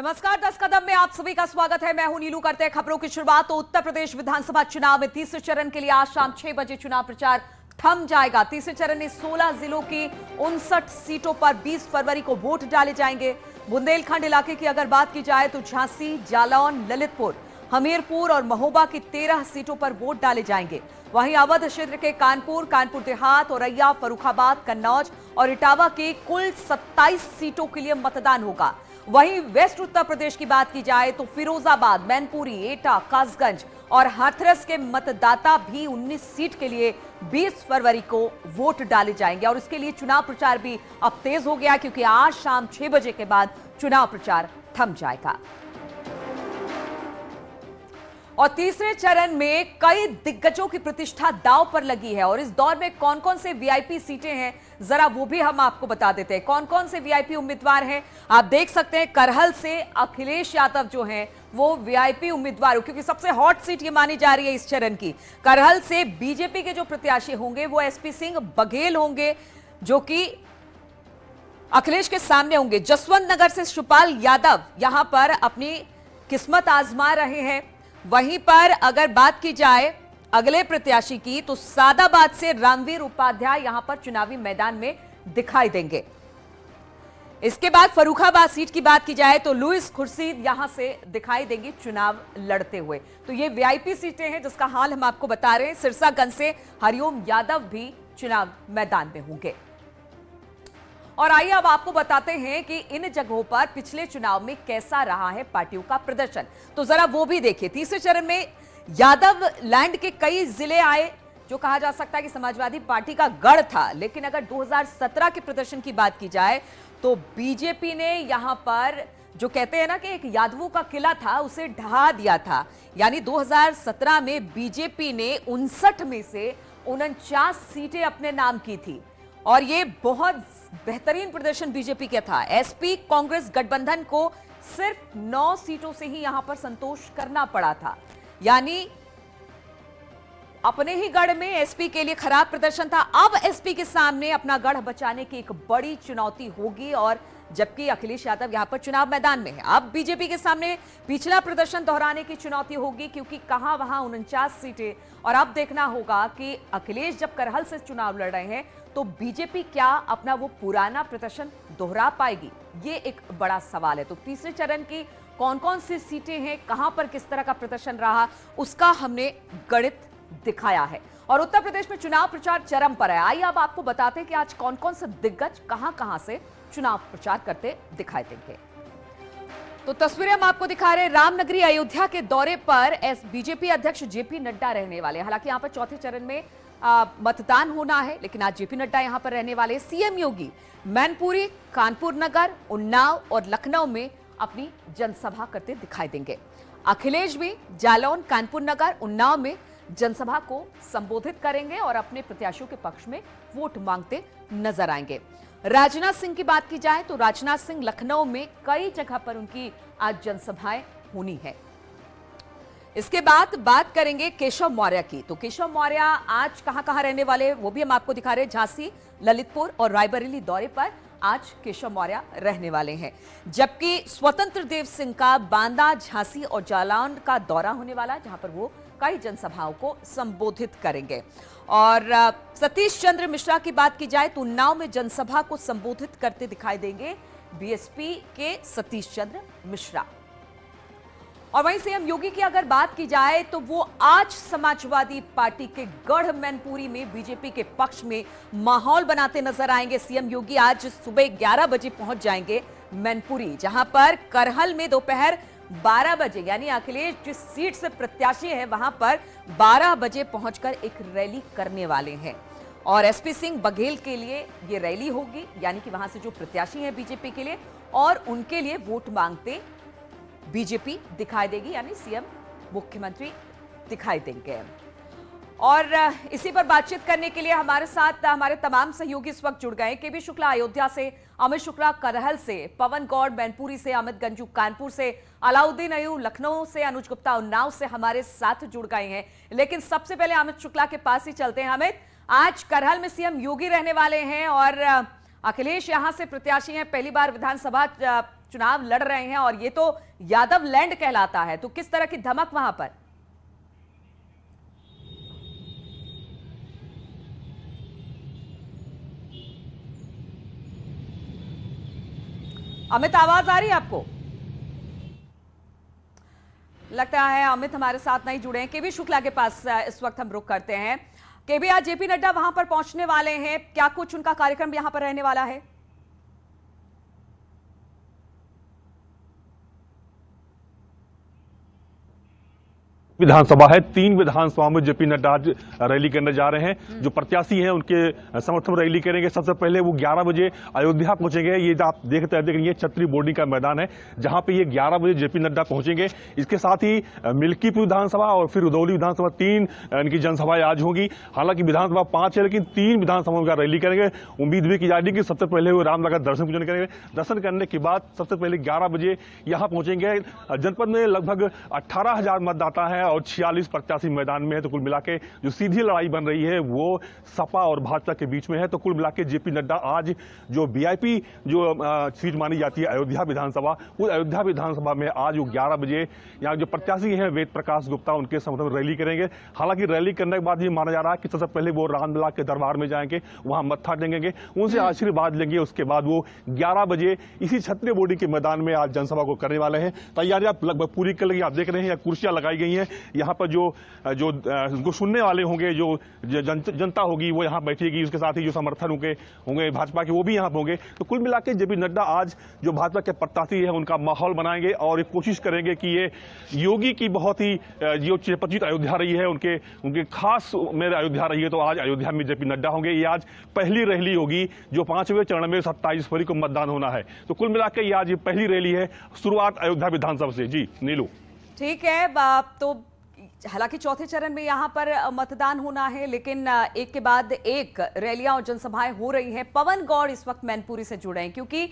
नमस्कार, 10 कदम में आप सभी का स्वागत है। मैं हूं नीलू। करते हैं खबरों की शुरुआत। तो उत्तर प्रदेश विधानसभा चुनाव में तीसरे चरण के लिए आज शाम 6 बजे चुनाव प्रचार थम जाएगा। तीसरे चरण में 16 जिलों की 59 सीटों पर 20 फरवरी को वोट डाले जाएंगे। बुंदेलखंड इलाके की अगर बात की जाए तो झांसी, जालौन, ललितपुर, हमीरपुर और महोबा की 13 सीटों पर वोट डाले जाएंगे। वहीं अवध क्षेत्र के कानपुर, कानपुर देहात, औरैया, फर्रुखाबाद, कन्नौज और इटावा की कुल 27 सीटों के लिए मतदान होगा। वहीं वेस्ट उत्तर प्रदेश की बात की जाए तो फिरोजाबाद, मैनपुरी, एटा, कासगंज और हाथरस के मतदाता भी 19 सीट के लिए 20 फरवरी को वोट डाले जाएंगे। और इसके लिए चुनाव प्रचार भी अब तेज हो गया, क्योंकि आज शाम 6 बजे के बाद चुनाव प्रचार थम जाएगा। और तीसरे चरण में कई दिग्गजों की प्रतिष्ठा दांव पर लगी है। और इस दौर में कौन कौन से वीआईपी सीटें हैं, जरा वो भी हम आपको बता देते हैं। कौन कौन से वीआईपी उम्मीदवार हैं आप देख सकते हैं। करहल से अखिलेश यादव जो हैं वो वीआईपी उम्मीदवार, क्योंकि सबसे हॉट सीट ये मानी जा रही है इस चरण की। करहल से बीजेपी के जो प्रत्याशी होंगे वो एसपी सिंह बघेल होंगे, जो कि अखिलेश के सामने होंगे। जसवंत नगर से शिवपाल यादव यहां पर अपनी किस्मत आजमा रहे हैं। वहीं पर अगर बात की जाए अगले प्रत्याशी की तो सादाबाद से रामवीर उपाध्याय यहां पर चुनावी मैदान में दिखाई देंगे। इसके बाद फर्रुखाबाद सीट की बात की जाए तो लुइस खुर्शीद यहां से दिखाई देंगी चुनाव लड़ते हुए। तो ये वीआईपी सीटें हैं जिसका हाल हम आपको बता रहे हैं। सिरसागंज से हरिओम यादव भी चुनाव मैदान में होंगे। और आइए अब आपको बताते हैं कि इन जगहों पर पिछले चुनाव में कैसा रहा है पार्टियों का प्रदर्शन। तो जरा वो भी देखिए। तीसरे चरण में यादव लैंड के कई जिले आए, जो कहा जा सकता है कि समाजवादी पार्टी का गढ़ था। लेकिन अगर 2017 के प्रदर्शन की बात की जाए तो बीजेपी ने यहां पर जो कहते हैं ना कि एक यादवों का किला था, उसे ढहा दिया था। यानी 2017 में बीजेपी ने 59 में से 49 सीटें अपने नाम की थी। और ये बहुत बेहतरीन प्रदर्शन बीजेपी का था। एसपी कांग्रेस गठबंधन को सिर्फ 9 सीटों से ही यहां पर संतोष करना पड़ा था। यानी अपने ही गढ़ में एसपी के लिए खराब प्रदर्शन था। अब एसपी के सामने अपना गढ़ बचाने की एक बड़ी चुनौती होगी। और जबकि अखिलेश यादव यहां पर चुनाव मैदान में है, अब बीजेपी के सामने पिछला प्रदर्शन दोहराने की चुनौती होगी, क्योंकि कहां वहां 49 सीटें। और अब देखना होगा कि अखिलेश जब करहल से चुनाव लड़ रहे हैं तो बीजेपी क्या अपना वो पुराना प्रदर्शन दोहरा पाएगी, ये एक बड़ा सवाल है। तो तीसरे चरण की कौन कौन सी सीटें हैं, कहां पर किस तरह का प्रदर्शन रहा, उसका हमने गणित दिखाया है। और उत्तर प्रदेश में चुनाव प्रचार चरम पर है। आइए अब आपको बताते हैं कि आज कौन कौन से दिग्गज कहां कहां से चुनाव प्रचार करते दिखाई देंगे। तो तस्वीरें हम आपको दिखा रहे हैं। रामनगरी अयोध्या के दौरे पर बीजेपी अध्यक्ष जेपी नड्डा रहने वाले हैं। हालांकि यहां पर चौथे चरण में मतदान होना है, लेकिन आज जेपी नड्डा यहां पर रहने वाले। सीएम योगी मैनपुरी, कानपुर नगर, उन्नाव और लखनऊ में अपनी जनसभा करते दिखाई देंगे। अखिलेश भी जालौन, कानपुर नगर, उन्नाव में जनसभा को संबोधित करेंगे और अपने प्रत्याशियों के पक्ष में वोट मांगते नजर आएंगे। राजनाथ सिंह की बात की जाए तो राजनाथ सिंह लखनऊ में कई जगह पर उनकी आज जनसभाएं होनी है। इसके बाद बात करेंगे केशव मौर्य की। तो केशव मौर्य आज कहां कहां रहने वाले वो भी हम आपको दिखा रहे हैं। झांसी, ललितपुर और रायबरेली दौरे पर आज केशव मौर्य रहने वाले हैं। जबकि स्वतंत्र देव सिंह का बांदा, झांसी और जालौन का दौरा होने वाला है, जहां पर वो कई जनसभाओं को संबोधित करेंगे। और सतीश चंद्र मिश्रा की बात की जाए तो उन्नाव में जनसभा को संबोधित करते दिखाई देंगे बीएसपी के सतीश चंद्र मिश्रा। और वहीं सीएम योगी की अगर बात की जाए तो वो आज समाजवादी पार्टी के गढ़ मैनपुरी में बीजेपी के पक्ष में माहौल बनाते नजर आएंगे। सीएम योगी आज सुबह 11 बजे पहुंच जाएंगे मैनपुरी, जहां पर करहल में दोपहर 12 बजे, यानी अखिलेश जिस सीट से प्रत्याशी है वहां पर 12 बजे पहुंचकर एक रैली करने वाले हैं। और एसपी सिंह बघेल के लिए ये रैली होगी, यानी कि वहां से जो प्रत्याशी हैं बीजेपी के लिए और उनके लिए वोट मांगते बीजेपी दिखाई देगी, यानी सीएम मुख्यमंत्री दिखाई देंगे। और इसी पर बातचीत करने के लिए हमारे साथ हमारे तमाम सहयोगी इस वक्त जुड़ गए। केबी शुक्ला अयोध्या से, अमित शुक्ला करहल से, पवन गौड़ मैनपुरी से, अमित गंजू कानपुर से, अलाउद्दीन अयू लखनऊ से, अनुज गुप्ता उन्नाव से हमारे साथ जुड़ गए हैं। लेकिन सबसे पहले अमित शुक्ला के पास ही चलते हैं। अमित, आज करहल में सीएम योगी रहने वाले हैं और अखिलेश यहां से प्रत्याशी हैं, पहली बार विधानसभा चुनाव लड़ रहे हैं और ये तो यादव लैंड कहलाता है, तो किस तरह की धमक वहां पर? अमित, आवाज आ रही है आपको? लगता है अमित हमारे साथ नहीं जुड़े हैं। केबी शुक्ला के पास इस वक्त हम रुक करते हैं। केबी, आज जेपी नड्डा वहां पर पहुंचने वाले हैं, क्या कुछ उनका कार्यक्रम यहां पर रहने वाला है? विधानसभा है, 3 विधानसभा में जेपी नड्डा आज रैली करने जा रहे हैं। जो प्रत्याशी हैं उनके समर्थन में रैली करेंगे। सबसे पहले वो 11 बजे अयोध्या पहुंचेंगे। ये आप देख रही है छतरी बोर्डिंग का मैदान है, जहां पे ये 11 बजे जेपी नड्डा पहुंचेंगे। इसके साथ ही मिल्कीपुर विधानसभा और फिर रुदौली विधानसभा 3 इनकी जनसभाएं आज होगी। हालांकि विधानसभा 5 है, लेकिन 3 विधानसभाओं का रैली करेंगे। उम्मीद भी की जा रही है कि सबसे पहले वो रामनगर दर्शन पूजन करेंगे। दर्शन करने के बाद सबसे पहले 11 बजे यहां पहुंचेंगे। जनपद में लगभग 18,000 मतदाता है और 46 प्रत्याशी मैदान में है। तो कुल मिला के जो सीधी लड़ाई बन रही है वो सपा और भाजपा के बीच में है। तो कुल मिला के जेपी नड्डा आज जो वीआईपी जो सीट मानी जाती है अयोध्या विधानसभा, उस अयोध्या विधानसभा में आज वो 11 बजे यहाँ जो प्रत्याशी हैं वेद प्रकाश गुप्ता, उनके समर्थन में रैली करेंगे। हालांकि रैली करने के बाद ये माना जा रहा है कि सबसे पहले वो रामलला के दरबार में जाएंगे, वहां मत्था टेंगेंगे, उनसे आशीर्वाद लेंगे। उसके बाद वो 11 बजे इसी छतरी बोर्डिंग के मैदान में आज जनसभा को करने वाले हैं। तैयारियां लगभग पूरी कर ली। आप देख रहे हैं कुर्सियां लगाई गई हैं। यहाँ पर जो उनको सुनने वाले होंगे, जो जनता होगी वो यहाँ बैठेगी। उसके साथ ही जो समर्थन होंगे भाजपा के, वो भी यहाँ होंगे। तो कुल मिलाकर जेपी नड्डा आज जो भाजपा के प्रत्याशी है उनका माहौल बनाएंगे और एक कोशिश करेंगे कि ये योगी की बहुत ही जो चेपचित अयोध्या रही है, उनके खास में अयोध्या रही है, तो आज अयोध्या में जेपी नड्डा होंगे। ये आज पहली रैली होगी जो 5वें चरण में 27 फरवरी को मतदान होना है। तो कुल मिलाकर ये आज ये पहली रैली है, शुरुआत अयोध्या विधानसभा से। जी नीलू, ठीक है। तो हालांकि चौथे चरण में यहां पर मतदान होना है, लेकिन एक के बाद एक रैलियां और जनसभाएं हो रही हैं। पवन गौड़ इस वक्त मैनपुरी से जुड़े हैं, क्योंकि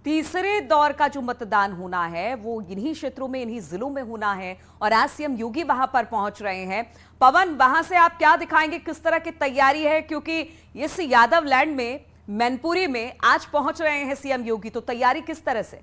तीसरे दौर का जो मतदान होना है वो इन्हीं क्षेत्रों में, इन्हीं जिलों में होना है और आज सीएम योगी वहां पर पहुंच रहे हैं। पवन, वहां से आप क्या दिखाएंगे, किस तरह की तैयारी है? क्योंकि इस यादव लैंड में, मैनपुरी में आज पहुंच रहे हैं सीएम योगी, तो तैयारी किस तरह से?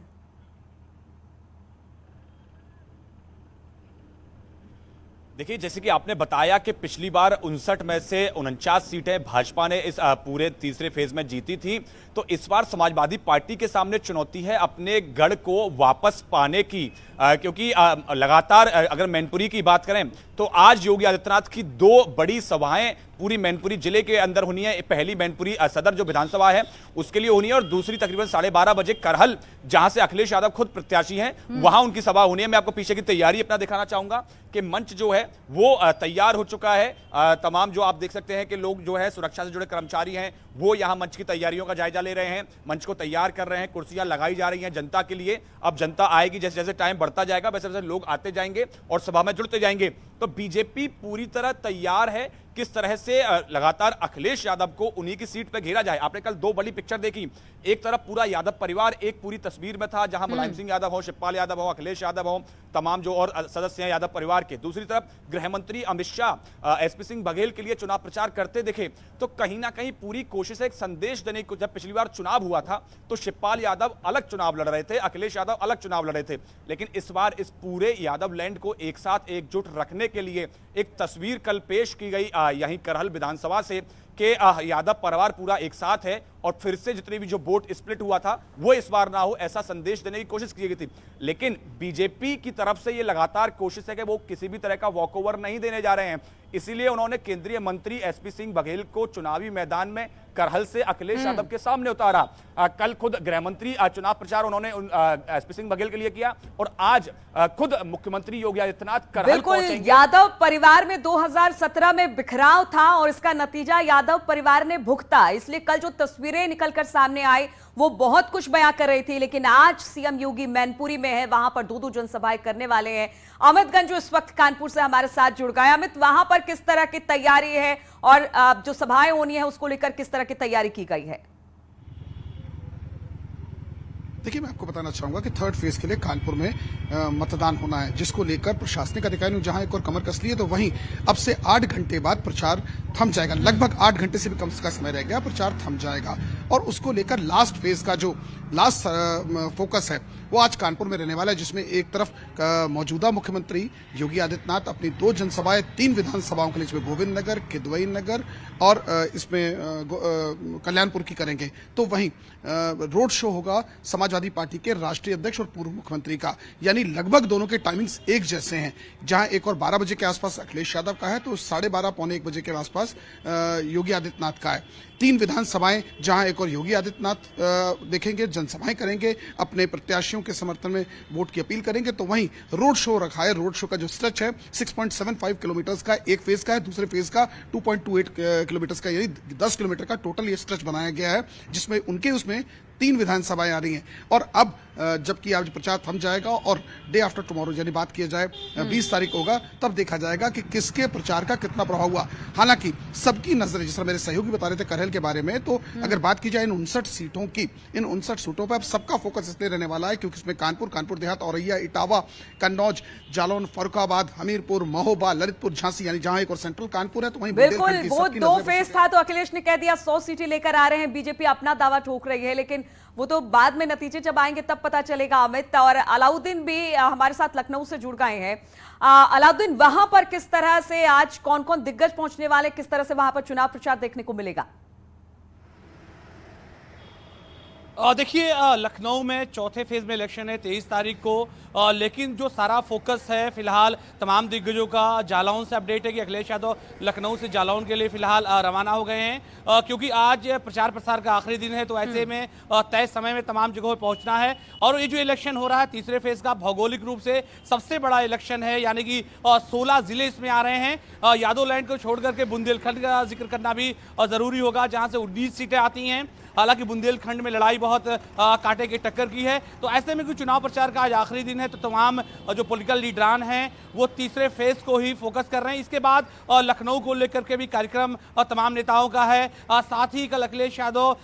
देखिए, जैसे कि आपने बताया कि पिछली बार 59 में से 49 सीटें भाजपा ने इस पूरे तीसरे फेज में जीती थी। तो इस बार समाजवादी पार्टी के सामने चुनौती है अपने गढ़ को वापस पाने की, क्योंकि लगातार अगर मैनपुरी की बात करें तो आज योगी आदित्यनाथ की 2 बड़ी सभाएं पूरी मैनपुरी जिले के अंदर होनी है। पहली मैनपुरी सदर जो विधानसभा है उसके लिए होनी है और दूसरी तकरीबन 12:30 बजे करहल, जहां से अखिलेश यादव खुद प्रत्याशी हैं, वहां उनकी सभा होनी है। मैं आपको पीछे की तैयारी अपना दिखाना चाहूंगा कि मंच जो है वो तैयार हो चुका है। तमाम जो आप देख सकते हैं कि लोग जो है सुरक्षा से जुड़े कर्मचारी हैं वो यहां मंच की तैयारियों का जायजा ले रहे हैं, मंच को तैयार कर रहे हैं, कुर्सियां लगाई जा रही हैं जनता के लिए। अब जनता आएगी, जैसे जैसे टाइम बढ़ता जाएगा वैसे वैसे लोग आते जाएंगे और सभा में जुड़ते जाएंगे। तो बीजेपी पूरी तरह तैयार है किस तरह से लगातार अखिलेश यादव को उन्हीं की सीट पर घेरा जाए। आपने कल 2 बड़ी पिक्चर देखी, एक तरफ पूरा यादव परिवार एक पूरी तस्वीर में था, जहां मुलायम सिंह यादव हो, शिवपाल यादव हो, अखिलेश यादव हो, तमाम जो और सदस्य हैं यादव परिवार के। दूसरी तरफ गृह मंत्री अमित शाह एसपी सिंह बघेल के लिए चुनाव प्रचार करते दिखे। तो कहीं ना कहीं पूरी कोशिश है एक संदेश देने की। जब पिछली बार चुनाव हुआ था तो शिवपाल यादव अलग चुनाव लड़ रहे थे, अखिलेश यादव अलग चुनाव लड़ रहे थे, लेकिन इस बार इस पूरे यादव लैंड को एक साथ एकजुट रखने के लिए एक तस्वीर कल पेश की गई यहीं करहल विधानसभा से कि यादव परिवार पूरा एक साथ है और फिर से जितनी भी जो वोट स्प्लिट हुआ था वो इस बार ना हो, ऐसा संदेश देने की कोशिश की गई थी। लेकिन बीजेपी की तरफ से ये लगातार कोशिश है कि वो किसी भी तरह का वॉकओवर नहीं देने जा रहे हैं। इसीलिए उन्होंने केंद्रीय मंत्री एसपी सिंह बघेल को चुनावी मैदान में करहल से अखिलेश यादव के सामने उतारा। कल खुद गृह मंत्री चुनाव प्रचार उन्होंने एसपी सिंह बघेल के लिए किया और आज खुद मुख्यमंत्री योगी आदित्यनाथ करहल पहुंचेंगे। यादव परिवार में 2017 में बिखराव था और इसका नतीजा यादव परिवार ने भुगता, इसलिए कल जो तस्वीरें निकलकर सामने आई वो बहुत कुछ बयां कर रही थी। लेकिन आज सीएम योगी मैनपुरी में है, वहां पर 2 जनसभाएं करने वाले हैं। अमित गंज इस वक्त कानपुर से हमारे साथ जुड़ गए। अमित, वहां पर किस तरह की तैयारी है और जो सभाएं होनी है उसको लेकर किस तरह की तैयारी की गई है? देखिए, मैं आपको बताना चाहूंगा कि थर्ड फेज के लिए कानपुर में मतदान होना है, जिसको लेकर प्रशासनिक अधिकारियों ने जहां एक और कमर कस ली है, तो वहीं अब से 8 घंटे बाद प्रचार थम जाएगा। लगभग 8 घंटे से भी कम का समय रह गया, प्रचार थम जाएगा। और उसको लेकर लास्ट फेज का जो लास्ट फोकस है वो आज कानपुर में रहने वाला है, जिसमें एक तरफ मौजूदा मुख्यमंत्री योगी आदित्यनाथ अपनी 2 जनसभाएं 3 विधानसभाओं के लिए, इसमें गोविंद नगर, किदवई नगर और इसमें कल्याणपुर की करेंगे। तो वहीं रोड शो होगा समाजवादी पार्टी के राष्ट्रीय अध्यक्ष और पूर्व मुख्यमंत्री का, यानी लगभग दोनों के टाइमिंग्स एक जैसे हैं। जहां एक और 12 बजे के आसपास अखिलेश यादव का है, तो 12:30 पौने 1 बजे के आसपास योगी आदित्यनाथ का है। 3 विधानसभाएं जहां एक और योगी आदित्यनाथ देखेंगे, जनसभाएं करेंगे, अपने प्रत्याशियों के समर्थन में वोट की अपील करेंगे। तो वहीं रोड शो रखा है। रोड शो का जो स्ट्रेच है 6.75 किलोमीटर का एक फेज का है, दूसरे फेज का 2.28 किलोमीटर का, यानी 10 किलोमीटर का टोटल ये स्ट्रेच बनाया गया है, जिसमें उसमें 3 विधानसभाएं आ रही हैं। और अब जबकि आज प्रचार थम जाएगा और डे आफ्टर टुमारो यानी बात किया जाए 20 तारीख होगा, तब देखा जाएगा कि किसके प्रचार का कितना प्रभाव हुआ। हालांकि सबकी नजर, जिस तरह मेरे सहयोगी बता रहे थे करहल के बारे में, तो अगर बात की जाए इन 59 सीटों की, इन 59 सीटों पर अब सबका फोकस इसलिए रहने वाला है क्योंकि इसमें कानपुर देहात, औरैया, इटावा, कन्नौज, जालौन, फर्रुखाबाद, हमीरपुर, महोबा, ललितपुर, झांसी, यानी जहां एक और सेंट्रल कानपुर है, तो वहीं बिल्कुल वो 2 फेज था। तो अखिलेश ने कह दिया 100 सीटें लेकर आ रहे हैं, बीजेपी अपना दावा ठोक रही है, लेकिन वो तो बाद में नतीजे जब आएंगे तब पता चलेगा। अमित और अलाउद्दीन भी हमारे साथ लखनऊ से जुड़ गए हैं। अलाउद्दीन, वहां पर किस तरह से आज कौन कौन दिग्गज पहुंचने वाले, किस तरह से वहां पर चुनाव प्रचार देखने को मिलेगा? देखिए, लखनऊ में चौथे फेज में इलेक्शन है 23 तारीख को, लेकिन जो सारा फोकस है फिलहाल तमाम दिग्गजों का, जालौन से अपडेट है कि अखिलेश यादव लखनऊ से जालौन के लिए फिलहाल रवाना हो गए हैं, क्योंकि आज प्रचार प्रसार का आखिरी दिन है। तो ऐसे में तय समय में तमाम जगहों पर पहुंचना है। और ये जो इलेक्शन हो रहा है तीसरे फेज का, भौगोलिक रूप से सबसे बड़ा इलेक्शन है, यानी कि 16 जिले इसमें आ रहे हैं। यादव लैंड को छोड़कर के बुंदेलखंड का जिक्र करना भी जरूरी होगा, जहां से 19 सीटें आती हैं। हालांकि बुंदेलखंड में लड़ाई बहुत कांटे की टक्कर की है। तो ऐसे में कोई चुनाव प्रचार का आज आखिरी दिन है, तो तमाम जो पॉलिटिकल लीडरान हैं वो तीसरे फेज को ही फोकस कर रहे हैं। इसके बाद लखनऊ को लेकर के भी कार्यक्रम तमाम नेताओं का है। साथ ही कल अखिलेश यादव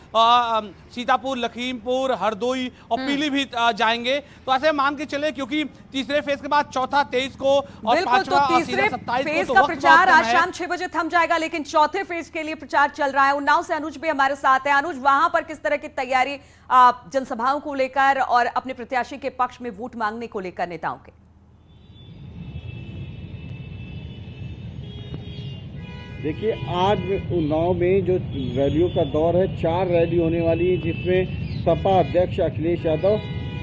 सीतापुर, लखीमपुर, हरदोई और पीलीभीत जाएंगे। तो ऐसे मान के चले, क्योंकि तीसरे फेज के बाद चौथा 23 को और बिल्कुल, तो तीसरे फेज का प्रचार आज शाम 6 बजे थम जाएगा, लेकिन चौथे फेज के लिए प्रचार चल रहा है। उन्नाव से अनुज भी हमारे साथ है। अनुज, वहां पर किस तरह की तैयारी जनसभाओं को लेकर और अपने प्रत्याशी के पक्ष में वोट मांगने को लेकर नेताओं के? देखिए, आज उन्नाव में जो रैलियों का दौर है, 4 रैली होने वाली है, जिसमें सपा अध्यक्ष अखिलेश यादव,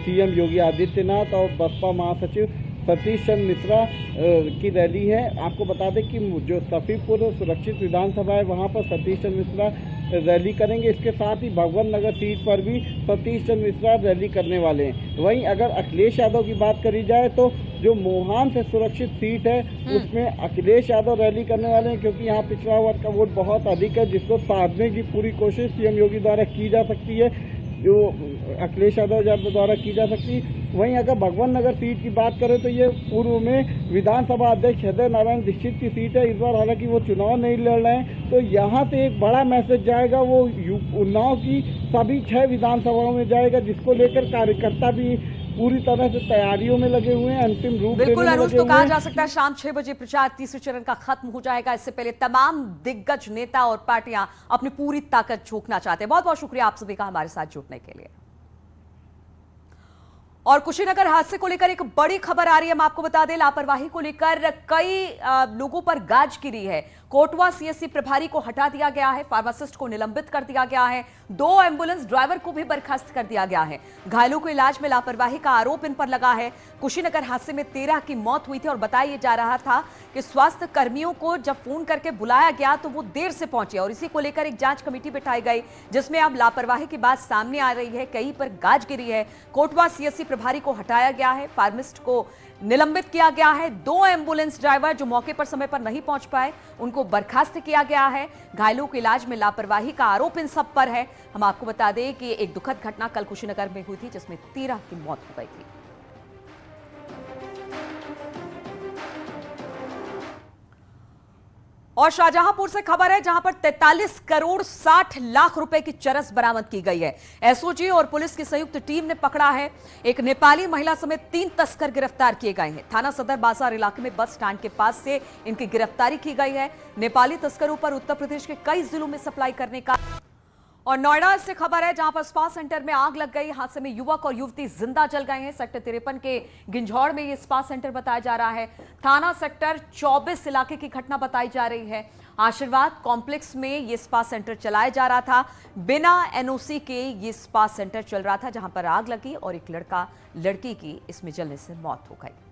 सीएम योगी आदित्यनाथ और बसपा महासचिव सतीश चंद्र मिश्रा की रैली है। आपको बता दें कि जो सफीपुर सुरक्षित विधानसभा है, वहां पर सतीश चंद्र मिश्रा रैली करेंगे। इसके साथ ही भगवान नगर सीट पर भी सतीश चंद्र मिश्रा रैली करने वाले हैं। वहीं अगर अखिलेश यादव की बात करी जाए, तो जो मोहान से सुरक्षित सीट है उसमें अखिलेश यादव रैली करने वाले हैं, क्योंकि यहाँ पिछड़ा वर्ग का वोट बहुत अधिक है, जिसको साधने की पूरी कोशिश सीएम योगी द्वारा की जा सकती है, जो अखिलेश यादव द्वारा की जा सकती है। वहीं अगर भगवान नगर सीट की बात करें, तो ये पूर्व में विधानसभा अध्यक्ष हृदय नारायण दीक्षित की सीट है। इस बार हालांकि वो चुनाव नहीं लड़ रहे हैं, तो यहाँ से एक बड़ा मैसेज जाएगा, वो उन्नाव की सभी 6 विधानसभाओं में जाएगा, जिसको लेकर कार्यकर्ता भी पूरी तरह से तैयारियों में लगे हुए हैं, अंतिम रूप बिल्कुल अनुज, तो कहा जा सकता है शाम 6 बजे प्रचार तीसरे चरण का खत्म हो जाएगा। इससे पहले तमाम दिग्गज नेता और पार्टियां अपनी पूरी ताकत झोंकना चाहते हैं। बहुत बहुत शुक्रिया आप सभी का हमारे साथ जुड़ने के लिए। और कुशीनगर हादसे को लेकर एक बड़ी खबर आ रही है। हम आपको बता दें, लापरवाही को लेकर कई लोगों पर गाज गिरी है। कोटवा सीएससी प्रभारी को हटा दिया गया है, फार्मासिस्ट को निलंबित कर दिया गया है, 2 एम्बुलेंस ड्राइवर को भी बर्खास्त कर दिया गया है। घायलों को इलाज में लापरवाही का आरोप इन पर लगा है। कुशीनगर हादसे में 13 की मौत हुई थी और बताया जा रहा था कि स्वास्थ्य कर्मियों को जब फोन करके बुलाया गया तो वो देर से पहुंचे और इसी को लेकर एक जांच कमेटी बिठाई गई, जिसमें अब लापरवाही की बात सामने आ रही है। कहीं पर गाज गिरी है। कोटवा सीएससी प्रभारी को हटाया गया है, फार्मिस्ट को निलंबित किया गया है, 2 एम्बुलेंस ड्राइवर जो मौके पर समय पर नहीं पहुंच पाए उनको बर्खास्त किया गया है। घायलों के इलाज में लापरवाही का आरोप इन सब पर है। हम आपको बता दें कि एक दुखद घटना कल कुशीनगर में हुई थी, जिसमें 13 की मौत हो गई थी। और शाहजहांपुर से खबर है जहां पर 43 करोड़ 60 लाख रुपए की चरस बरामद की गई है। एसओजी और पुलिस की संयुक्त टीम ने पकड़ा है। एक नेपाली महिला समेत 3 तस्कर गिरफ्तार किए गए हैं। थाना सदर बाजार इलाके में बस स्टैंड के पास से इनकी गिरफ्तारी की गई है। नेपाली तस्करों पर उत्तर प्रदेश के कई जिलों में सप्लाई करने का। और नोएडा से खबर है जहां पर स्पा सेंटर में आग लग गई। हादसे में युवक और युवती जिंदा जल गए हैं। सेक्टर 53 के गिंझौड़ में यह स्पा सेंटर बताया जा रहा है। थाना सेक्टर 24 इलाके की घटना बताई जा रही है। आशीर्वाद कॉम्प्लेक्स में यह स्पा सेंटर चलाया जा रहा था। बिना एनओसी के ये स्पा सेंटर चल रहा था जहां पर आग लगी और एक लड़की की इसमें जलने से मौत हो गई।